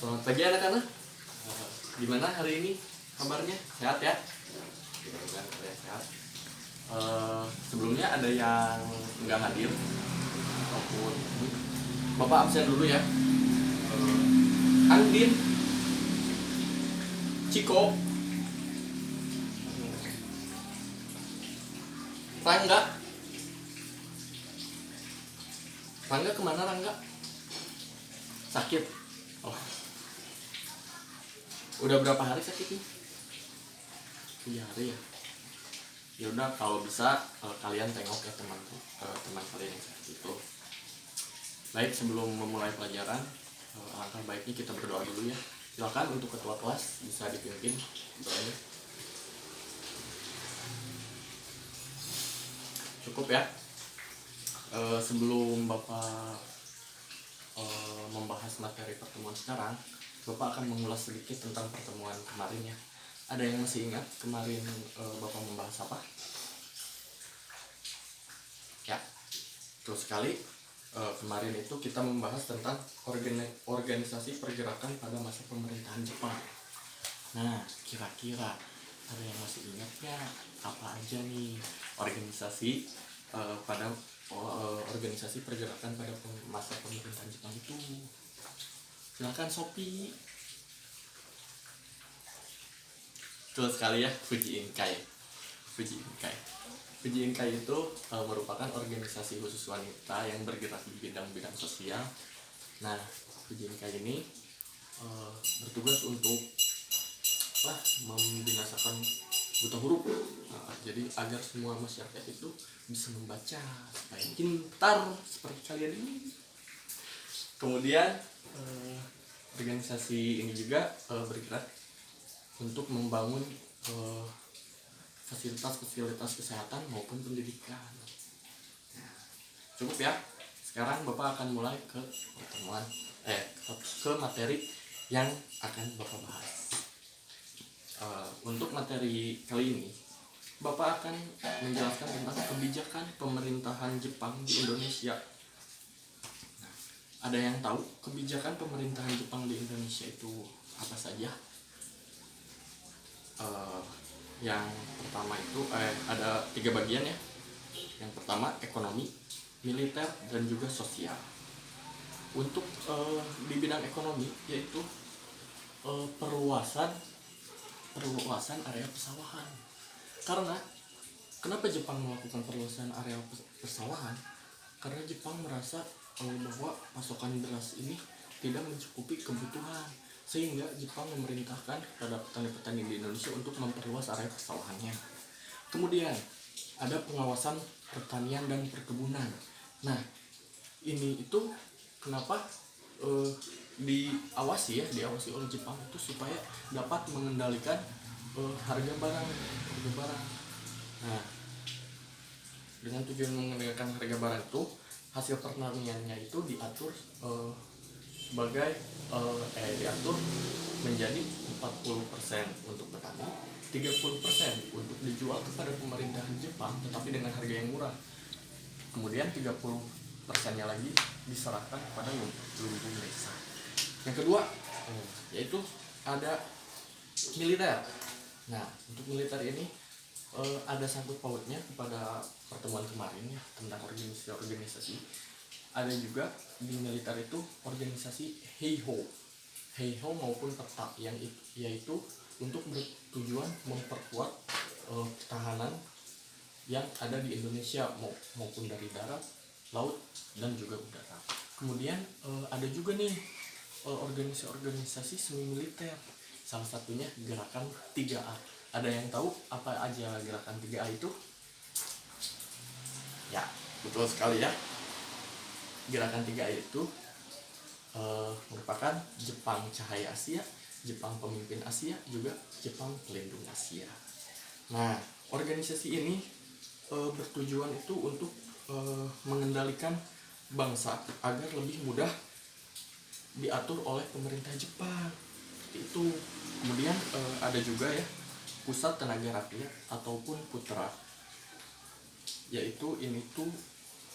Selamat pagi anak-anak. Gimana hari ini kabarnya? Sehat ya? Mudah-mudahan kalian sehat. Sebelumnya ada yang nggak hadir ataupun Bapak absen dulu ya. Andin, Ciko, Rangga. Rangga kemana Rangga? Sakit. Oh. Udah berapa hari sakitnya? 3 hari ya. Ya udah kalau bisa kalian tengok ya teman kalian yang sakit itu. Baik, sebelum memulai pelajaran, alangkah baiknya kita berdoa dulu ya. Silakan untuk ketua kelas bisa dipimpin doanya. Cukup ya. Sebelum Bapak membahas materi pertemuan sekarang, Bapak akan mengulas sedikit tentang pertemuan kemarin ya. Ada yang masih ingat kemarin Bapak membahas apa? Ya, betul sekali. Kemarin itu kita membahas tentang organisasi pergerakan pada masa pemerintahan Jepang. Nah, kira-kira ada yang masih ingat nggak apa aja nih organisasi organisasi pergerakan pada masa pemerintahan Jepang itu? Silakan Sophie. Betul sekali ya, Fuji Inkai. Fuji Inkai itu merupakan organisasi khusus wanita yang bergerak di bidang-bidang sosial. Nah, Fuji Inkai ini bertugas untuk membinasakan buta huruf. Jadi agar semua masyarakat itu bisa membaca supaya pintar seperti kalian ini. Kemudian organisasi ini juga bergerak untuk membangun fasilitas kesehatan maupun pendidikan. Nah, cukup ya. Sekarang Bapak akan mulai ke materi yang akan Bapak bahas. Untuk materi kali ini, Bapak akan menjelaskan tentang kebijakan pemerintahan Jepang di Indonesia. Nah, ada yang tahu kebijakan pemerintahan Jepang di Indonesia itu apa saja? Yang pertama itu ada 3 bagian ya. Yang pertama ekonomi, militer, dan juga sosial. Untuk di bidang ekonomi yaitu perluasan area persawahan. Karena kenapa Jepang melakukan perluasan area persawahan? Karena Jepang merasa bahwa pasokan beras ini tidak mencukupi kebutuhan, sehingga Jepang memerintahkan kepada petani-petani di Indonesia untuk memperluas area persawahannya. Kemudian ada pengawasan pertanian dan perkebunan. Nah, ini itu kenapa diawasi oleh Jepang itu supaya dapat mengendalikan harga barang. Nah, dengan tujuan mengendalikan harga barang itu, hasil pertaniannya itu diatur diatur menjadi 40% untuk petani, 30% untuk dijual kepada pemerintahan Jepang tetapi dengan harga yang murah. Kemudian 30%-nya lagi diserahkan kepada lumbung desa. Yang kedua yaitu ada militer. Nah, untuk militer ini ada sangkut pautnya kepada pertemuan kemarin ya, tentang organisasi. Ada juga di militer itu organisasi Heiho maupun peta yaitu untuk bertujuan memperkuat pertahanan yang ada di Indonesia maupun dari darat, laut, dan juga udara. Kemudian ada juga nih organisasi semi militer. Salah satunya gerakan 3A. Ada yang tahu apa aja gerakan 3A itu? Ya, betul sekali ya. Gerakan 3A itu merupakan Jepang Cahaya Asia, Jepang Pemimpin Asia, juga Jepang Pelindung Asia. Nah, organisasi ini bertujuan itu untuk mengendalikan bangsa agar lebih mudah diatur oleh pemerintah Jepang. Itu kemudian ada juga ya Pusat Tenaga Rakyat ataupun Putra, yaitu ini tuh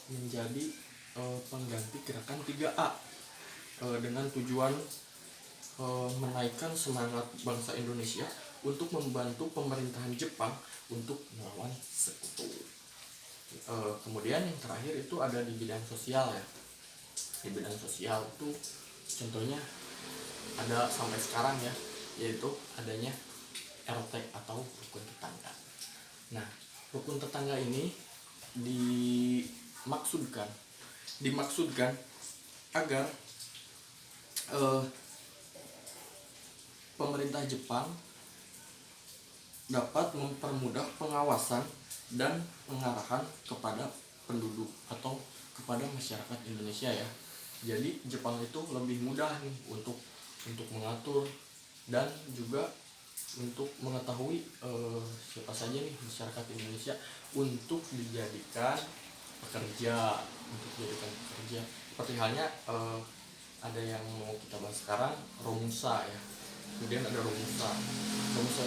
menjadi pengganti gerakan 3A dengan tujuan menaikkan semangat bangsa Indonesia untuk membantu pemerintahan Jepang untuk melawan sekutu. Kemudian yang terakhir itu ada di bidang sosial ya. Di bidang sosial itu contohnya ada sampai sekarang ya, yaitu adanya RT atau rukun tetangga. Nah, rukun tetangga ini dimaksudkan agar pemerintah Jepang dapat mempermudah pengawasan dan pengarahan kepada penduduk atau kepada masyarakat Indonesia ya. Jadi Jepang itu lebih mudah nih untuk mengatur dan juga untuk mengetahui siapa saja nih masyarakat Indonesia untuk dijadikan pekerja, seperti halnya ada yang mau kita bahas sekarang, Romusa ya. Kemudian ada Romusa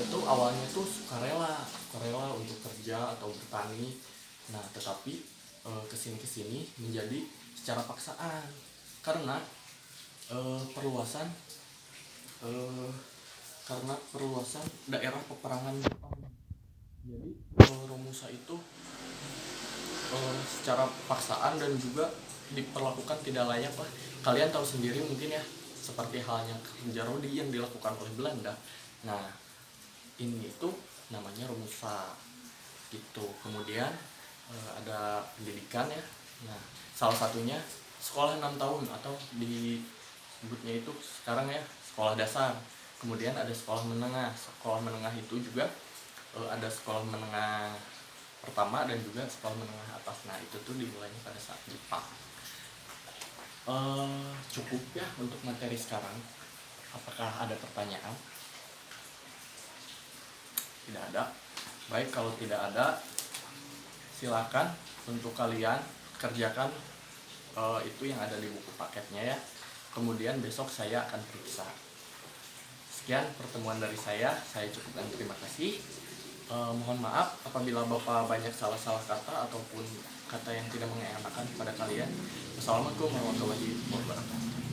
itu awalnya tuh sukarela untuk kerja atau bertani. Nah tetapi kesini menjadi secara paksaan karena perluasan daerah peperangan Jepang. Jadi Romusa itu secara paksaan dan juga diperlakukan tidak layak lah. Kalian tahu sendiri mungkin ya, seperti halnya kerja rodi yang dilakukan oleh Belanda. Nah ini itu namanya Romusa gitu. Kemudian ada pendidikan ya. Nah salah satunya sekolah 6 tahun atau disebutnya itu sekarang ya sekolah dasar. Kemudian ada sekolah menengah itu juga ada sekolah menengah pertama dan juga sekolah menengah atas. Nah itu tuh dimulainya pada saat Jepang. Cukup ya untuk materi sekarang. Apakah ada pertanyaan? Tidak ada. Baik, kalau tidak ada, silakan untuk kalian kerjakan itu yang ada di buku paketnya ya. Kemudian besok saya akan periksa. Sekian pertemuan dari saya cukupkan, terima kasih. Mohon maaf apabila Bapak banyak salah-salah kata ataupun kata yang tidak mengenakan pada kalian. Wassalamualaikum warahmatullahi wabarakatuh.